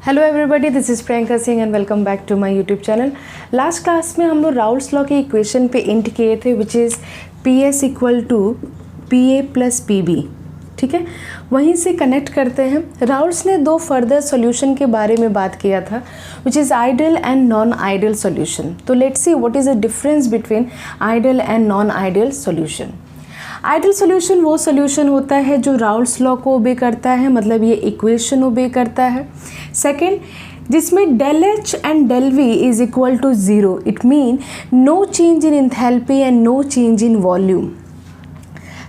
Hello everybody, this is Priyanka Singh and welcome back to my YouTube channel. Last class में हम लोग Raoult's law के equation पे इंट किए थे which is P S equal to P A plus P B. ठीक है, वहीं से कनेक्ट करते हैं। राउल्स ने दो फर्दर सॉल्यूशन के बारे में बात किया था which is ideal and non ideal solution. तो let's see what is the difference between ideal and non ideal solution. Ideal solution वो सॉल्यूशन होता है जो राउल्स लॉ को ओबे करता है, मतलब ये इक्वेशन ओबे करता है। सेकंड, जिसमें del H and del V is equal to zero, it mean no change in enthalpy and no change in volume.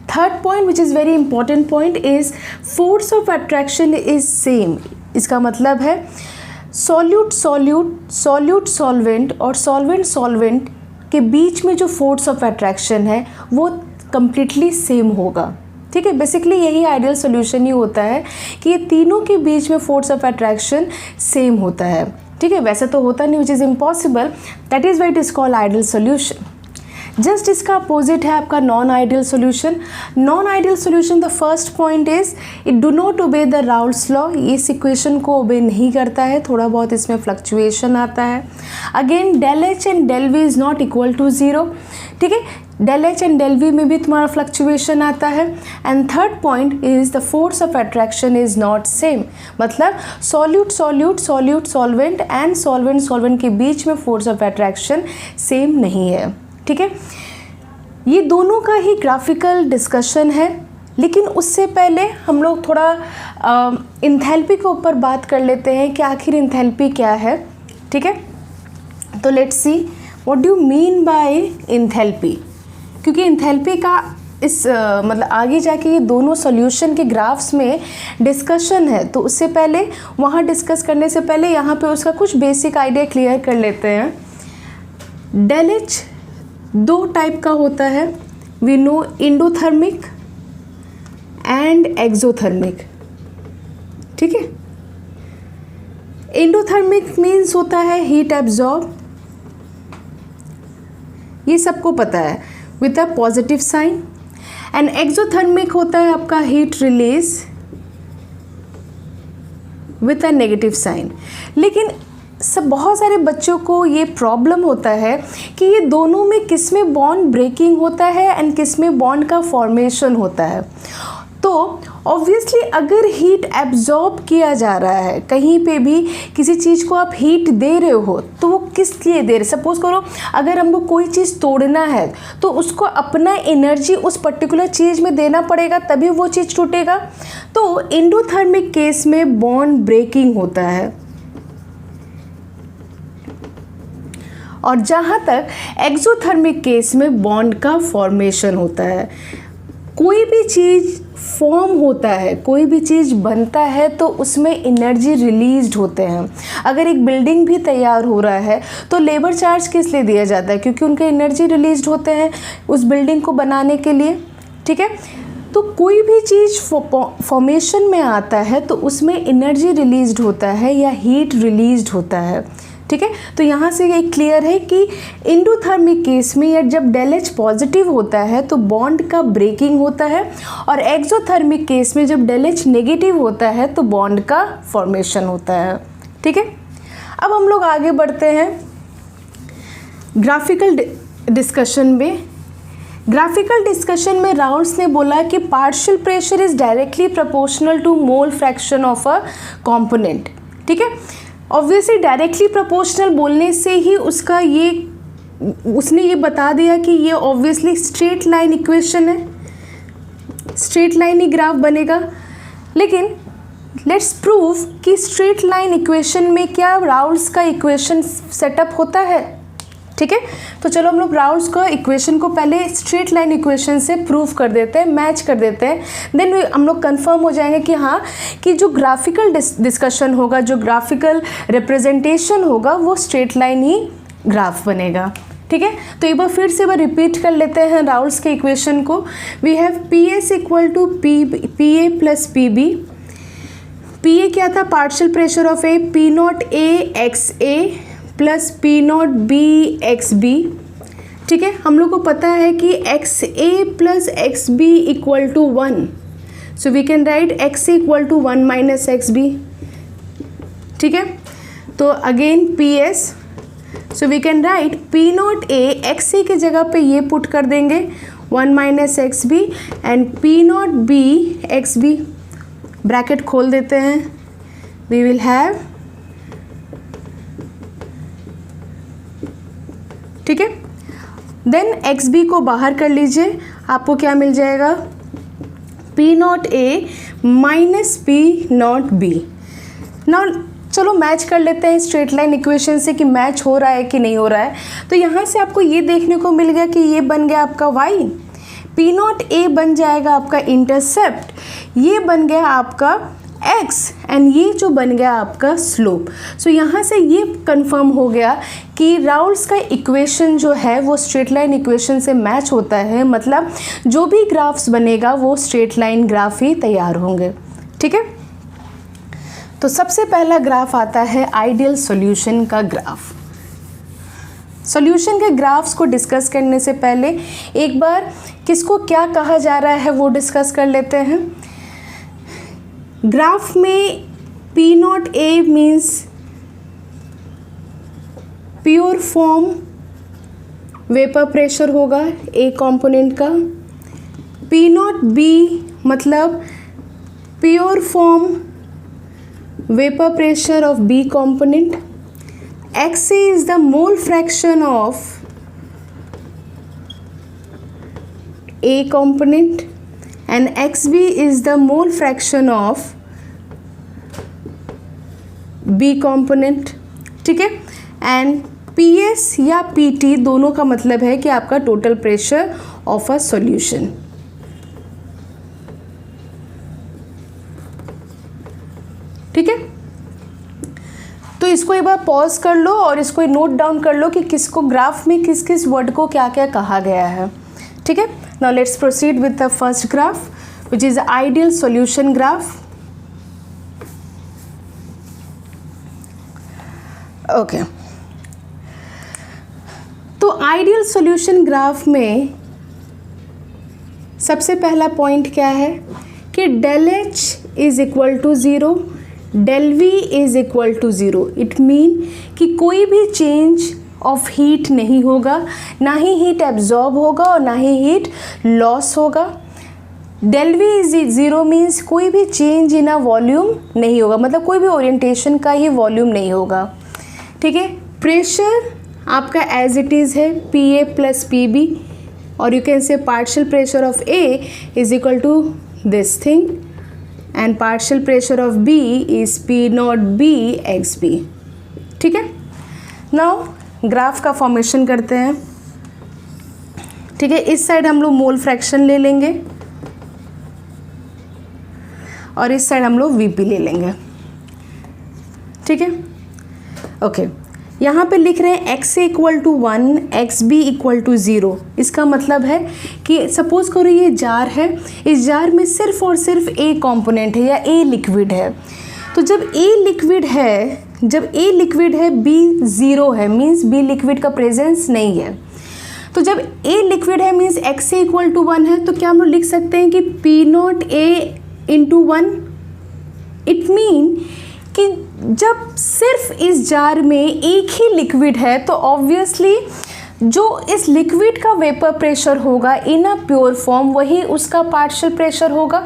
Third point which is very important point is force of attraction is same. इसका मतलब है solute solute, solute solvent और solvent solvent के बीच में जो force of attraction है वो कंप्लीटली सेम होगा। ठीक है, बेसिकली यही आइडियल सॉल्यूशन ही होता है कि ये तीनों के बीच में फोर्स ऑफ अट्रैक्शन सेम होता है। ठीक है, वैसे तो होता नहीं, which is impossible, that is why it is called ideal solution. Just इसका अपोजिट है आपका non ideal solution. Non ideal solution the first point is it do not obey the Raoult's law. इस इक्वेशन को ओबे नहीं करता है, थोड़ा बहुत इसमें फ्लक्चुएशन आता है। Again del H and del V is not equal to zero. ठीक है, del H and del V में भी तुम्हारा फ्लक्चुएशन आता है। And third point is the force of attraction is not same, मतलब solute solute, solute solvent and solvent solvent के बीच में फोर्स ऑफ अट्रैक्शन सेम नहीं है। ठीक है, ये दोनों का ही ग्राफिकल डिस्कशन है, लेकिन उससे पहले हम लोग थोड़ा एंथैल्पी के ऊपर बात कर लेते हैं कि आखिर एंथैल्पी क्या है। ठीक है, तो let's see what do you mean by enthalpy, क्योंकि एंथैल्पी का इस मतलब आगे जाके ये दोनों सॉल्यूशन के ग्राफ्स में डिस्कशन है, तो उससे पहले वहाँ डिस्कस करने से पहले यहाँ पे उसका कुछ बेसिक आइडिया क्लियर कर लेते हैं। डेल एच दो टाइप का होता है, we know endothermic and exothermic. ठीक है, एंडोथर्मिक मीन्स होता है हीट एब्जॉर्ब, ये सबको पता है, with a positive sign. And exothermic होता है आपका heat release with a negative sign. लेकिन बहुत सारे बच्चों को ये प्रॉब्लम होता है कि ये दोनों में किस में बॉन्ड ब्रेकिंग होता है एंड किस में बॉन्ड का फॉर्मेशन होता है। तो ऑब्वियसली अगर हीट एब्जॉर्ब किया जा रहा है, कहीं पे भी किसी चीज़ को आप हीट दे रहे हो तो वो किस लिए दे रहे, सपोज करो अगर हमको कोई चीज़ तोड़ना है तो उसको अपना एनर्जी उस पर्टिकुलर चीज़ में देना पड़ेगा, तभी वो चीज़ टूटेगा। तो एंडोथर्मिक केस में बॉन्ड ब्रेकिंग होता है, और जहाँ तक एक्सोथर्मिक केस में बॉन्ड का फॉर्मेशन होता है। कोई भी चीज़ फॉर्म होता है, कोई भी चीज़ बनता है तो उसमें एनर्जी रिलीज्ड होते हैं। अगर एक बिल्डिंग भी तैयार हो रहा है तो लेबर चार्ज किस लिए दिया जाता है, क्योंकि उनके एनर्जी रिलीज्ड होते हैं उस बिल्डिंग को बनाने के लिए। ठीक है, तो कोई भी चीज़ फॉर्मेशन में आता है तो उसमें एनर्जी रिलीज्ड होता है या हीट रिलीज्ड होता है। ठीक है, तो यहाँ से ये क्लियर है कि एंडोथर्मिक केस में या जब डेल एच पॉजिटिव होता है तो बॉन्ड का ब्रेकिंग होता है, और एक्सोथर्मिक केस में जब डेल एच नेगेटिव होता है तो बॉन्ड का फॉर्मेशन होता है। ठीक है, अब हम लोग आगे बढ़ते हैं ग्राफिकल डिस्कशन में। ग्राफिकल डिस्कशन में राउल्स ने बोला कि partial pressure is directly proportional to mole fraction of a component. ठीक है, ऑब्वियसली डायरेक्टली प्रोपोर्शनल बोलने से ही उसने ये बता दिया कि ये ऑब्वियसली स्ट्रेट लाइन इक्वेशन है, स्ट्रेट लाइन ही ग्राफ बनेगा। लेकिन लेट्स प्रूव कि स्ट्रेट लाइन इक्वेशन में क्या राउल्स का इक्वेशन सेटअप होता है। ठीक है, तो चलो हम लोग राउल्स का इक्वेशन को पहले स्ट्रेट लाइन इक्वेशन से प्रूव कर देते हैं, मैच कर देते हैं, देन हम लोग कंफर्म हो जाएंगे कि हाँ, कि जो ग्राफिकल डिस्कशन होगा, जो ग्राफिकल रिप्रेजेंटेशन होगा वो स्ट्रेट लाइन ही ग्राफ बनेगा। ठीक है, तो एक बार फिर से रिपीट कर लेते हैं राउल्स के इक्वेशन को। We have P S equal to P A plus P B. P A क्या था, partial pressure of A, P naught A X A plus P naught B X B. ठीक है, हम लोग को पता है कि X A plus X B equal to 1, so we can write X A equal to 1 minus X B. ठीक है। तो again P S, so we can write P naught A, X C की जगह पे ये पुट कर देंगे 1 minus X B, and P naught B X B, bracket खोल देते हैं, वी विल हैव, ठीक है। देन एक्स बी को बाहर कर लीजिए, आपको क्या मिल जाएगा, पी नॉट ए minus P naught B. Now चलो मैच कर लेते हैं स्ट्रेट लाइन इक्वेशन से कि मैच हो रहा है कि नहीं हो रहा है। तो यहाँ से आपको ये देखने को मिल गया कि ये बन गया आपका y, पी नॉट ए बन जाएगा आपका इंटरसेप्ट, ये बन गया आपका x, एंड ये जो बन गया आपका स्लोप। सो यहाँ से ये कंफर्म हो गया कि राउल्स का इक्वेशन जो है वो स्ट्रेट लाइन इक्वेशन से मैच होता है, मतलब जो भी ग्राफ्स बनेगा वो स्ट्रेट लाइन ग्राफ ही तैयार होंगे, ठीक है। तो सबसे पहला ग्राफ आता है आइडियल सॉल्यूशन का ग्राफ। सॉल्यूशन के ग्राफ्स को डिस्कस करने से पहले एक बार किसको क्या कहा जा रहा है वो डिस्कस कर लेते हैं। ग्राफ में पी नॉट ए means pure form vapour pressure होगा ए कंपोनेंट का, पी नॉट बी मतलब pure form vapor pressure of B component, Xa is the mole fraction of A component, and Xb is the mole fraction of B component, ठीक है। And PS या PT दोनों का मतलब है कि आपका total pressure of a solution, ठीक है। तो इसको एक बार पॉज कर लो और इसको नोट डाउन कर लो कि किसको ग्राफ में किस किस वर्ड को क्या क्या कहा गया है, ठीक है। Now let's proceed with the first graph which is ideal solution graph. Okay, तो आइडियल सॉल्यूशन ग्राफ में सबसे पहला पॉइंट क्या है कि del H is equal to zero, del V is equal to zero. It mean कि कोई भी चेंज ऑफ हीट नहीं होगा, ना ही हीट एब्जॉर्ब होगा और ना ही हीट लॉस होगा। Del V is zero means कोई भी चेंज इन अ वॉल्यूम नहीं होगा, मतलब कोई भी ओरिएंटेशन का ही वॉल्यूम नहीं होगा, ठीक है। प्रेशर आपका एज इट इज़ है P A plus P B, और you can say partial pressure of A is equal to this thing and partial pressure of B is P naught B XB, ठीक है। Now graph का formation करते हैं, ठीक है। इस साइड हम लोग मोल फ्रैक्शन ले लेंगे और इस साइड हम लोग VP ले लेंगे, ठीक है। ओके, यहाँ पे लिख रहे हैं x equal to 1, XB equal to 0। इसका मतलब है कि सपोज करो ये जार है, इस जार में सिर्फ और सिर्फ A कंपोनेंट है या A लिक्विड है। तो जब A लिक्विड है B 0 है, मीन्स B लिक्विड का प्रेजेंस नहीं है। तो जब A लिक्विड है मीन्स x इक्वल टू 1 है, तो क्या हम लोग लिख सकते हैं कि P not A into 1। It mean कि जब सिर्फ इस जार में एक ही लिक्विड है तो ऑब्वियसली जो इस लिक्विड का वेपर प्रेशर होगा इन अ प्योर फॉर्म वही उसका पार्शियल प्रेशर होगा,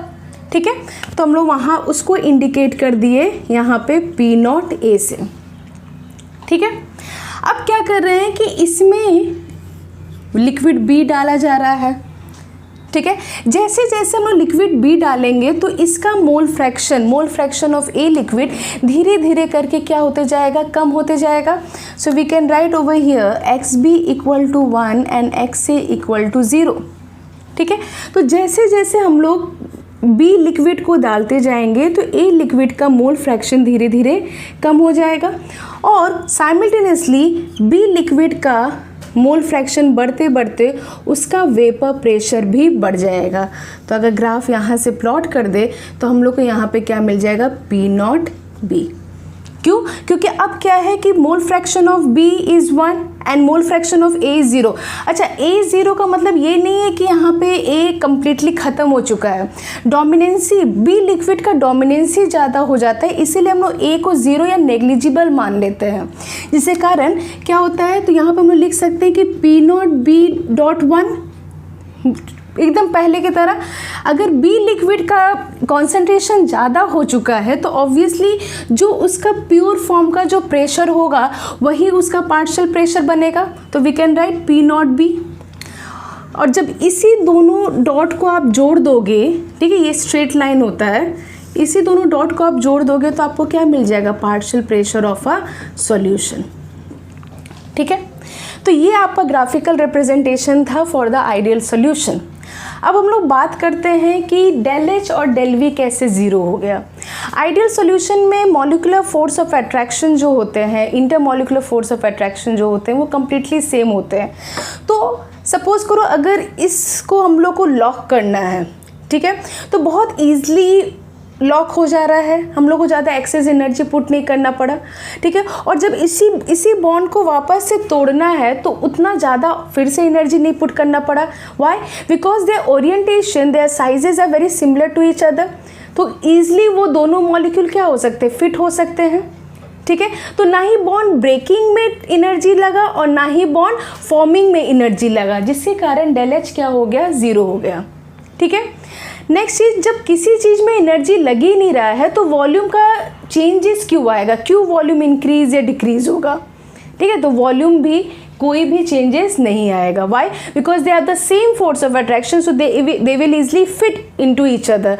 ठीक है। तो हम लोग वहाँ उसको इंडिकेट कर दिए यहाँ पे P नॉट A से, ठीक है। अब क्या कर रहे हैं कि इसमें लिक्विड B डाला जा रहा है, ठीक है। जैसे जैसे हम लोग लिक्विड B डालेंगे तो इसका mole fraction of A liquid धीरे धीरे करके क्या होते जाएगा, कम होते जाएगा। So we can write over here XB equal to 1 and XA equal to 0, ठीक है। तो जैसे जैसे हम लोग B लिक्विड को डालते जाएंगे तो A लिक्विड का मोल फ्रैक्शन धीरे धीरे कम हो जाएगा और साइमल्टेनियसली B लिक्विड का मोल फ्रैक्शन बढ़ते बढ़ते उसका वेपर प्रेशर भी बढ़ जाएगा। तो अगर ग्राफ यहाँ से प्लॉट कर दे तो हम लोग को यहाँ पे क्या मिल जाएगा, P नॉट B, क्यों? क्योंकि अब क्या है कि मोल fraction of B is 1 and mole fraction of A is 0। अच्छा, A 0 का मतलब ये नहीं है कि यहाँ पे A कम्प्लीटली ख़त्म हो चुका है। डोमिनेंसी B लिक्विड का डोमिनेंसी ज़्यादा हो जाता है, इसीलिए हम लोग A को 0 या नेग्लिजिबल मान लेते हैं, जिसके कारण क्या होता है, तो यहाँ पर हम लोग लिख सकते हैं कि P0B.1 एकदम पहले की तरह। अगर B लिक्विड का कॉन्सेंट्रेशन ज़्यादा हो चुका है तो ऑब्वियसली जो उसका प्योर फॉर्म का जो प्रेशर होगा वही उसका पार्शियल प्रेशर बनेगा, तो वी कैन राइट P0B। और जब इसी दोनों डॉट को आप जोड़ दोगे, ठीक है, ये स्ट्रेट लाइन होता है, इसी दोनों डॉट को आप जोड़ दोगे तो आपको क्या मिल जाएगा, partial pressure of a solution. ठीक है, तो ये आपका ग्राफिकल रिप्रेजेंटेशन था फॉर द आइडियल सॉल्यूशन। अब हम लोग बात करते हैं कि डेल एच और डेल वी कैसे ज़ीरो हो गया। आइडियल सॉल्यूशन में मॉलिक्यूलर फोर्स ऑफ अट्रैक्शन जो होते हैं, इंटरमॉलिक्यूलर फोर्स ऑफ अट्रैक्शन जो होते हैं वो कम्प्लीटली सेम होते हैं। तो सपोज करो अगर इसको हम लोग को लॉक करना है, ठीक है, तो बहुत ईजली लॉक हो जा रहा है, हम लोग को ज़्यादा एक्सेस एनर्जी पुट नहीं करना पड़ा, ठीक है। और जब इसी बॉन्ड को वापस से तोड़ना है तो उतना ज़्यादा फिर से एनर्जी नहीं पुट करना पड़ा। Why? Because their orientation, their sizes are very similar to each other, तो ईजिली वो दोनों मॉलिक्यूल क्या हो सकते हैं, फिट हो सकते हैं, ठीक है। तो ना ही बॉन्ड ब्रेकिंग में एनर्जी लगा और ना ही बॉन्ड फॉर्मिंग में एनर्जी लगा, जिसके कारण डेल एच क्या हो गया, ज़ीरो हो गया, ठीक है। नेक्स्ट चीज़, जब किसी चीज़ में एनर्जी लगी नहीं रहा है तो वॉल्यूम का चेंजेस क्यों आएगा, क्यों वॉल्यूम इंक्रीज या डिक्रीज होगा, ठीक है। तो वॉल्यूम भी कोई भी चेंजेस नहीं आएगा। Why? Because they have the same force of attraction, so they will easily fit into each other.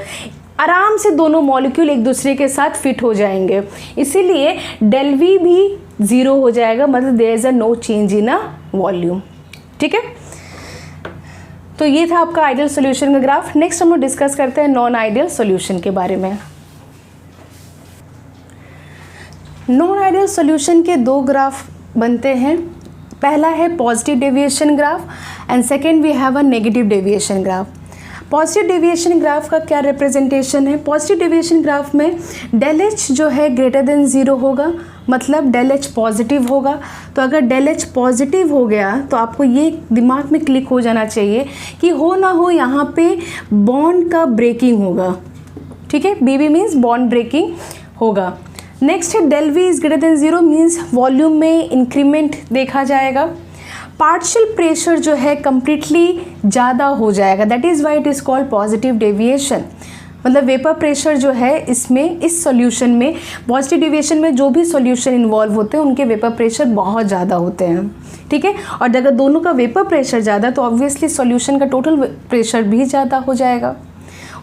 आराम से दोनों मॉलिक्यूल एक दूसरे के साथ फिट हो जाएंगे, इसीलिए डेल वी भी ज़ीरो हो जाएगा, मतलब there is a no change in a volume, ठीक है। तो ये था आपका आइडियल सॉल्यूशन का ग्राफ। नेक्स्ट हम लोग डिस्कस करते हैं नॉन आइडियल सॉल्यूशन के बारे में। नॉन आइडियल सॉल्यूशन के दो ग्राफ बनते हैं, पहला है positive deviation graph and second we have a negative deviation graph. Positive deviation graph का क्या रिप्रेजेंटेशन है? पॉजिटिव डेविएशन ग्राफ में डेल एच जो है ग्रेटर देन ज़ीरो होगा, मतलब डेल एच पॉजिटिव होगा। तो अगर डेल एच पॉजिटिव हो गया तो आपको ये दिमाग में क्लिक हो जाना चाहिए कि हो ना हो यहाँ पे बॉन्ड का ब्रेकिंग होगा, ठीक है। B B means bond breaking होगा। नेक्स्ट है del V is greater than zero, means volume में इंक्रीमेंट देखा जाएगा। पार्शियल प्रेशर जो है कम्प्लीटली ज़्यादा हो जाएगा, that is why it is called positive deviation. मतलब वेपर प्रेशर जो है इसमें, इस सॉल्यूशन में, पॉजिटिव डेविएशन में जो भी सॉल्यूशन इन्वॉल्व होते हैं उनके वेपर प्रेशर बहुत ज़्यादा होते हैं, ठीक है। और अगर दोनों का वेपर प्रेशर ज़्यादा तो ऑब्वियसली सॉल्यूशन का टोटल प्रेशर भी ज़्यादा हो जाएगा।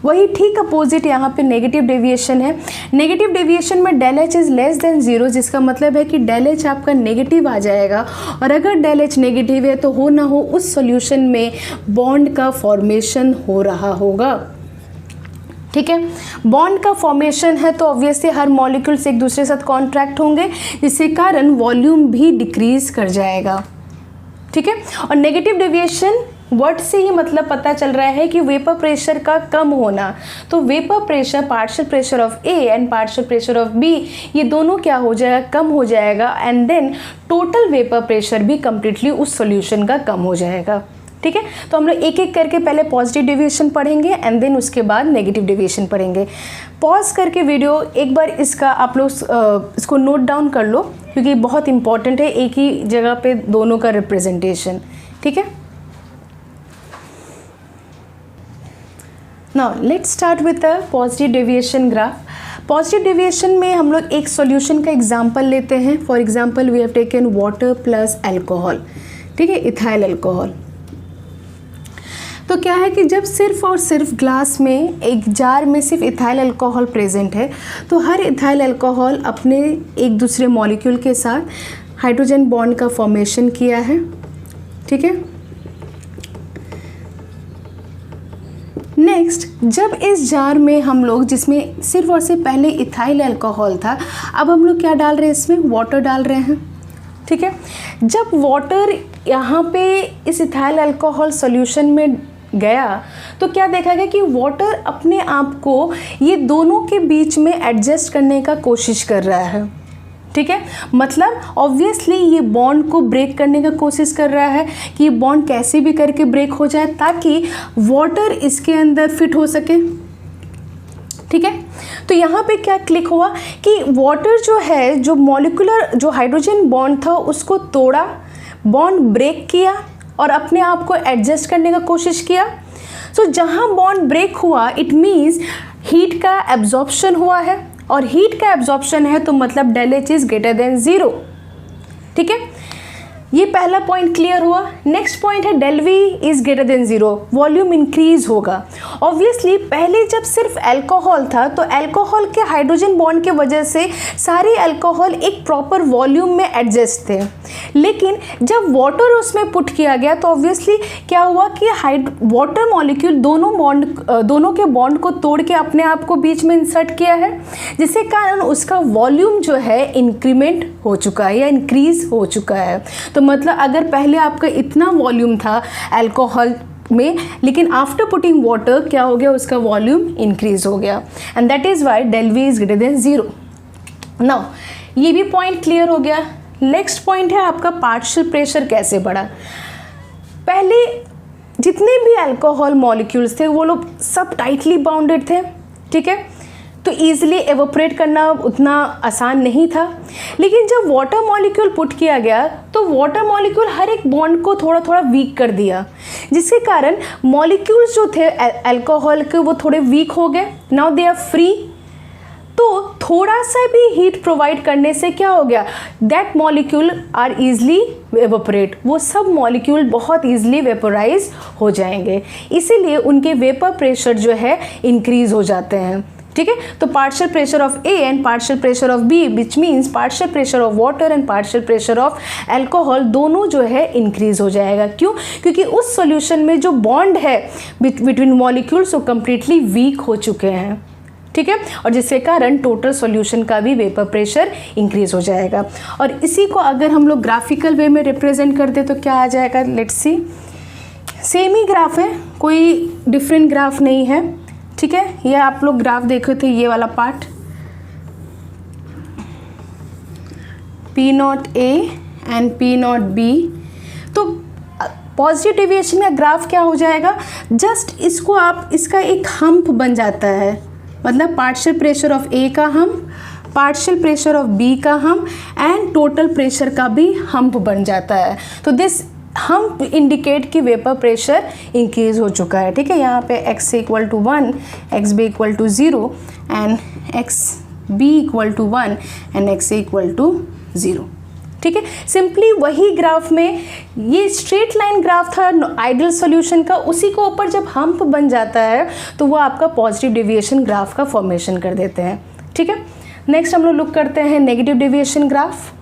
वही ठीक अपोजिट यहाँ पे नेगेटिव डेविएशन है। नेगेटिव डेविएशन में del H is less than zero, जिसका मतलब है कि डेल एच आपका नेगेटिव आ जाएगा। और अगर डेल एच नेगेटिव है तो हो ना हो उस सॉल्यूशन में बॉन्ड का फॉर्मेशन हो रहा होगा, ठीक है। बॉन्ड का फॉर्मेशन है तो ऑब्वियसली हर मॉलिक्यूल्स एक दूसरे के साथ कॉन्ट्रैक्ट होंगे, जिसके कारण वॉल्यूम भी डिक्रीज कर जाएगा, ठीक है। और नेगेटिव डेविएशन वर्ड से ही मतलब पता चल रहा है कि वेपर प्रेशर का कम होना। तो vapour pressure, partial pressure of A and partial pressure of B, ये दोनों क्या हो जाएगा, कम हो जाएगा, and then total vapour pressure भी कम्प्लीटली उस सॉल्यूशन का कम हो जाएगा, ठीक है। तो हम लोग एक एक करके पहले पॉजिटिव डेविएशन पढ़ेंगे एंड देन उसके बाद नेगेटिव डेविएशन पढ़ेंगे। पॉज करके वीडियो एक बार इसका आप लोग इसको नोट डाउन कर लो, क्योंकि बहुत इंपॉर्टेंट है एक ही जगह पे दोनों का रिप्रेजेंटेशन, ठीक है। Now let's start with the positive deviation graph. Positive deviation में हम लोग एक सॉल्यूशन का एग्जांपल लेते हैं। For example we have taken water plus alcohol, ठीक है, इथाइल अल्कोहल। तो क्या है कि जब सिर्फ और सिर्फ ग्लास में, एक जार में सिर्फ इथाइल अल्कोहल प्रेजेंट है, तो हर इथाइल अल्कोहल अपने एक दूसरे मॉलिक्यूल के साथ हाइड्रोजन बॉन्ड का फॉर्मेशन किया है, ठीक है। नेक्स्ट, जब इस जार में हम लोग, जिसमें सिर्फ और सिर्फ पहले इथाइल अल्कोहल था, अब हम लोग क्या डाल रहे हैं, इसमें वाटर डाल रहे हैं, ठीक है। जब वाटर यहाँ पे इस इथाइल अल्कोहल सॉल्यूशन में गया तो क्या देखा गया कि वाटर अपने आप को ये दोनों के बीच में एडजस्ट करने का कोशिश कर रहा है, ठीक है, मतलब ऑब्वियसली ये बॉन्ड को ब्रेक करने का कोशिश कर रहा है कि ये बॉन्ड कैसे भी करके ब्रेक हो जाए ताकि वाटर इसके अंदर फिट हो सके। ठीक है, तो यहाँ पे क्या क्लिक हुआ कि वाटर जो है, जो मॉलिक्यूलर जो हाइड्रोजन बॉन्ड था उसको तोड़ा, बॉन्ड ब्रेक किया और अपने आप को एडजस्ट करने का कोशिश किया। सो जहाँ बॉन्ड ब्रेक हुआ इट मीन्स हीट का एब्जॉर्प्शन हुआ है, और हीट का एब्जॉर्प्शन है तो मतलब del H is greater than 0। ठीक है, ये पहला पॉइंट क्लियर हुआ। नेक्स्ट पॉइंट है del V is greater than 0, volume increase होगा। ऑब्वियसली पहले जब सिर्फ अल्कोहल था तो अल्कोहल के हाइड्रोजन बॉन्ड के वजह से सारे अल्कोहल एक प्रॉपर वॉल्यूम में एडजस्ट थे, लेकिन जब वाटर उसमें पुट किया गया तो ऑब्वियसली क्या हुआ कि वाटर मॉलिक्यूल दोनों के बॉन्ड को तोड़ के अपने आप को बीच में इंसर्ट किया है, जिसके कारण उसका वॉल्यूम जो है इंक्रीमेंट हो चुका है या इंक्रीज हो चुका है। तो मतलब अगर पहले आपका इतना वॉल्यूम था अल्कोहल में, लेकिन आफ्टर पुटिंग वाटर क्या हो गया, उसका वॉल्यूम इंक्रीज हो गया, and that is why del V is greater than 0। Now ये भी पॉइंट क्लियर हो गया। नेक्स्ट पॉइंट है आपका पार्शियल प्रेशर कैसे बढ़ा। पहले जितने भी अल्कोहल मॉलिक्यूल्स थे वो लोग सब टाइटली बाउंडेड थे, ठीक है, तो ईजिली एवोपरेट करना उतना आसान नहीं था। लेकिन जब वाटर मॉलिक्यूल पुट किया गया तो वाटर मॉलिक्यूल हर एक बॉन्ड को थोड़ा थोड़ा वीक कर दिया, जिसके कारण मॉलिक्यूल्स जो थे अल्कोहल के वो थोड़े वीक हो गए। Now they are free. तो थोड़ा सा भी हीट प्रोवाइड करने से क्या हो गया, that molecule are easily evaporate, वो सब मॉलिक्यूल बहुत ईजिली वेपोराइज हो जाएंगे, इसीलिए उनके वेपर प्रेशर जो है इंक्रीज हो जाते हैं। ठीक है, तो partial pressure of A and partial pressure of B which means partial pressure of water and partial pressure of alcohol दोनों जो है इंक्रीज हो जाएगा। क्यों? क्योंकि उस सॉल्यूशन में जो बॉन्ड है बिटवीन मॉलिक्यूल्स वो कम्प्लीटली वीक हो चुके हैं। ठीक है, और जिसके कारण टोटल सॉल्यूशन का भी वेपर प्रेशर इंक्रीज हो जाएगा। और इसी को अगर हम लोग ग्राफिकल वे में रिप्रेजेंट कर दे तो क्या आ जाएगा, let's see. Same he graph है, कोई डिफरेंट ग्राफ नहीं है। ठीक है, ये आप लोग ग्राफ देखे थे, ये वाला part P naught A and P naught B. तो पॉजिटिव डेविएशन का ग्राफ क्या हो जाएगा, जस्ट इसको आप, इसका एक हम्प बन जाता है, मतलब पार्शियल प्रेशर ऑफ ए का hump, partial pressure of B का हम्प एंड टोटल प्रेशर का भी हम्प बन जाता है। तो दिस हम इंडिकेट कि वेपर प्रेशर इंक्रीज हो चुका है। ठीक है, यहाँ पे x equal to 1, X B equal to 0 and X B equal to 1 and X equal to 0। ठीक है, सिंपली वही ग्राफ में, ये स्ट्रेट लाइन ग्राफ था आइडियल सॉल्यूशन का, उसी को ऊपर जब हम्प बन जाता है तो वो आपका पॉजिटिव डेविएशन ग्राफ का फॉर्मेशन कर देते हैं। ठीक है, नेक्स्ट हम लोग लुक करते हैं negative deviation graph.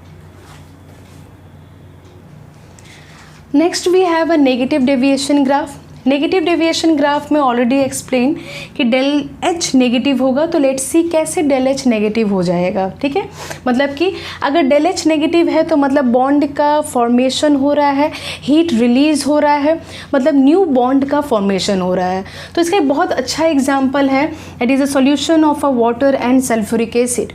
Next we have a negative deviation graph. Negative deviation graph में ऑलरेडी एक्सप्लेन कि डेल एच नेगेटिव होगा, तो लेट्स सी कैसे डेल एच नेगेटिव हो जाएगा। ठीक है, मतलब कि अगर डेल एच नेगेटिव है तो मतलब बॉन्ड का फॉर्मेशन हो रहा है, हीट रिलीज हो रहा है, मतलब न्यू बॉन्ड का फॉर्मेशन हो रहा है। तो इसका एक बहुत अच्छा एग्जाम्पल है, that is a solution of a water and sulphuric acid.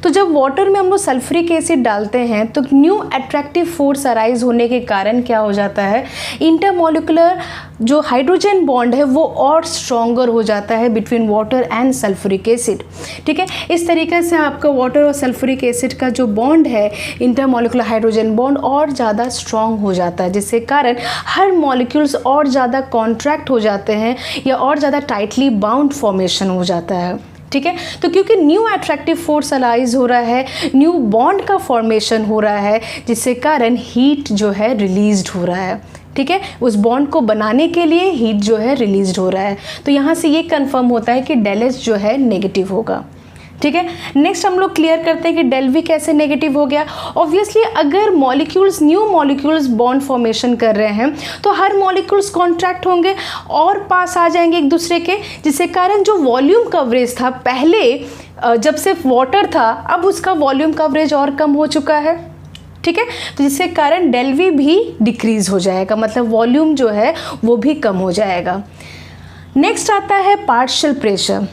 तो जब वाटर में हम लोग सल्फ्यूरिक एसिड डालते हैं तो न्यू अट्रैक्टिव फोर्स अराइज होने के कारण क्या हो जाता है, इंटरमॉलिक्यूलर जो हाइड्रोजन बॉन्ड है वो और स्ट्रॉन्गर हो जाता है between water and sulphuric acid. ठीक है, इस तरीके से आपका वाटर और सल्फ्यूरिक एसिड का जो बॉन्ड है, इंटरमॉलिक्यूलर हाइड्रोजन बॉन्ड और ज़्यादा स्ट्रॉन्ग हो जाता है, जिसके कारण हर मॉलिक्यूल्स और ज़्यादा कॉन्ट्रैक्ट हो जाते हैं या और ज़्यादा टाइटली बाउंड फॉर्मेशन हो जाता है। ठीक है, तो क्योंकि न्यू अट्रैक्टिव फोर्स अराइज हो रहा है, न्यू बॉन्ड का फॉर्मेशन हो रहा है, जिससे कारण हीट जो है रिलीज्ड हो रहा है। ठीक है, उस बॉन्ड को बनाने के लिए हीट जो है रिलीज्ड हो रहा है। तो यहाँ से ये कंफर्म होता है कि डेल एच जो है नेगेटिव होगा। ठीक है, नेक्स्ट हम लोग क्लियर करते हैं कि डेल वी कैसे नेगेटिव हो गया। ऑब्वियसली अगर molecules, new molecules bond formation कर रहे हैं तो हर मॉलिक्यूल्स कॉन्ट्रैक्ट होंगे और पास आ जाएंगे एक दूसरे के, जिससे कारण जो वॉल्यूम कवरेज था पहले जब सिर्फ वाटर था, अब उसका वॉल्यूम कवरेज और कम हो चुका है। ठीक है, तो जिसके कारण डेल वी भी डिक्रीज हो जाएगा, मतलब वॉल्यूम जो है वो भी कम हो जाएगा। नेक्स्ट आता है पार्शियल प्रेशर।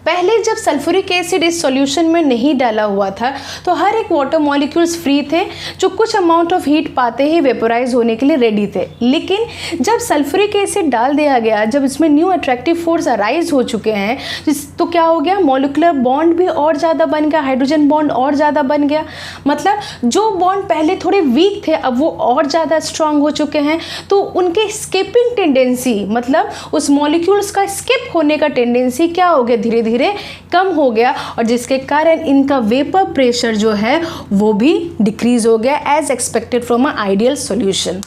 पहले जब सल्फ्यूरिक एसिड इस सॉल्यूशन में नहीं डाला हुआ था तो हर एक वाटर मॉलिक्यूल्स फ्री थे जो कुछ अमाउंट ऑफ हीट पाते ही वेपोराइज होने के लिए रेडी थे। लेकिन जब सल्फ्यूरिक एसिड डाल दिया गया, जब इसमें न्यू अट्रैक्टिव फोर्स अराइज हो चुके हैं, तो क्या हो गया, मॉलिक्यूलर बॉन्ड भी और ज़्यादा बन गया, हाइड्रोजन बॉन्ड और ज़्यादा बन गया। मतलब जो बॉन्ड पहले थोड़े वीक थे अब वो और ज़्यादा स्ट्रांग हो चुके हैं। तो उनके स्किपिंग टेंडेंसी, मतलब उस मॉलिक्यूल्स का स्किप होने का टेंडेंसी क्या हो गया, धीरे धीरे कम हो गया, और जिसके कारण इनका वेपर प्रेशर जो है वो भी डिक्रीज हो गया as expected from a ideal solution.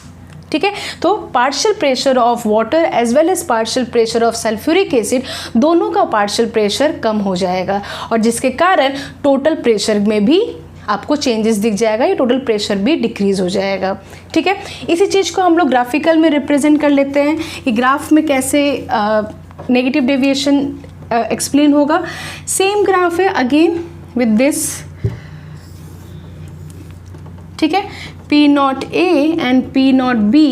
ठीक है, तो partial pressure of water as well as partial pressure of sulphuric acid, दोनों का पार्शियल प्रेशर कम हो जाएगा, और जिसके कारण टोटल प्रेशर में भी आपको चेंजेस दिख जाएगा, ये टोटल प्रेशर भी डिक्रीज हो जाएगा। ठीक है, इसी चीज़ को हम लोग ग्राफिकल में रिप्रेजेंट कर लेते हैं कि ग्राफ में कैसे नेगेटिव डेविएशन एक्सप्लेन होगा। सेम ग्राफ है अगेन विद दिस, ठीक है, P naught A and P naught B,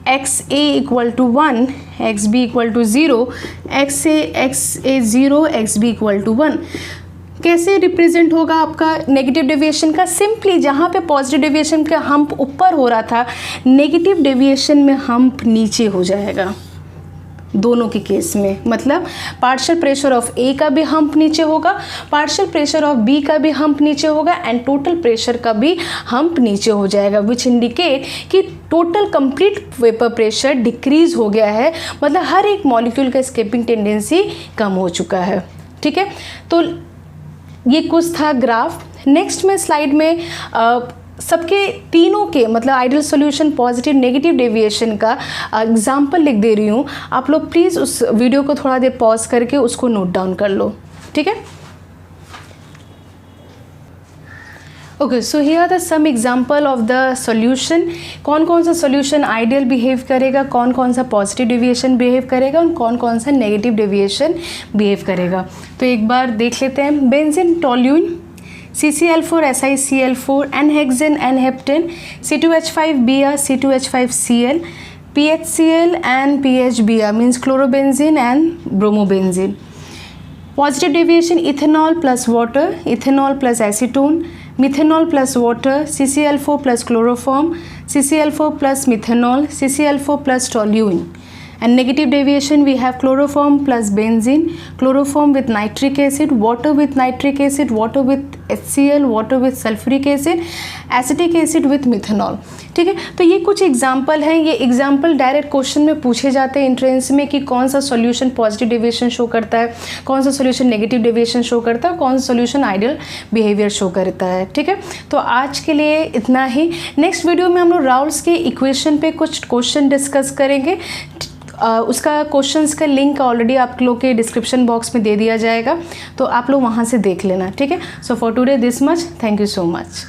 X A equal to 1, X B equal to 0, X A 0, X B equal to 1। कैसे रिप्रेजेंट होगा आपका negative deviation का? Simply जहाँ पे पॉजिटिव डेविएशन का हम्प ऊपर हो रहा था, नेगेटिव डेविएशन में हम्प नीचे हो जाएगा दोनों के केस में। मतलब पार्शियल प्रेशर ऑफ ए का भी हम्प नीचे होगा, पार्शियल प्रेशर ऑफ बी का भी हम्प नीचे होगा, एंड टोटल प्रेशर का भी हम्प नीचे हो जाएगा, विच इंडिकेट कि total complete vapour pressure decrease हो गया है। मतलब हर एक मॉलिक्यूल का स्केपिंग टेंडेंसी कम हो चुका है। ठीक है, तो ये कुछ था ग्राफ। नेक्स्ट में स्लाइड में सबके तीनों के मतलब ideal solution, positive, negative deviation का एग्जाम्पल लिख दे रही हूँ। आप लोग प्लीज़ उस वीडियो को थोड़ा देर पॉज करके उसको नोट डाउन कर लो। ठीक है, okay, so here are the some example of the solution. कौन कौन सा सॉल्यूशन आइडियल बिहेव करेगा, कौन कौन सा पॉजिटिव डेविएशन बिहेव करेगा और कौन कौन सा नेगेटिव डेविएशन बिहेव करेगा। तो एक बार देख लेते हैं। Benzene toluene, CCl4 SiCl4, N-hexane N-heptane, C2H5Br C2H5Cl, PHCl and PHBr means chlorobenzene and bromobenzene. Positive deviation ethanol plus water, ethanol plus acetone, methanol plus water, CCl4 plus chloroform, CCl4 plus methanol, CCl4 plus toluene. And negative deviation we have chloroform plus benzene, chloroform with nitric acid, water with nitric acid, water with HCl, water with sulfuric acid, acetic acid with methanol. ठीक है, तो ये कुछ example हैं। ये example direct question में पूछे जाते हैं एंट्रेंस में कि कौन सा सॉल्यूशन पॉजिटिव डेविएशन शो करता है, कौन सा सॉल्यूशन नेगेटिव डेविएशन शो करता है, कौन सा सॉल्यूशन आइडियल बिहेवियर शो करता है। ठीक है, तो आज के लिए इतना ही। नेक्स्ट वीडियो में हम लोग राउल्स के इक्वेशन पे कुछ क्वेश्चन डिस्कस करेंगे। उसका क्वेश्चंस का लिंक ऑलरेडी आप लोग के डिस्क्रिप्शन बॉक्स में दे दिया जाएगा, तो आप लोग वहाँ से देख लेना। ठीक है, so for today this much, thank you so much.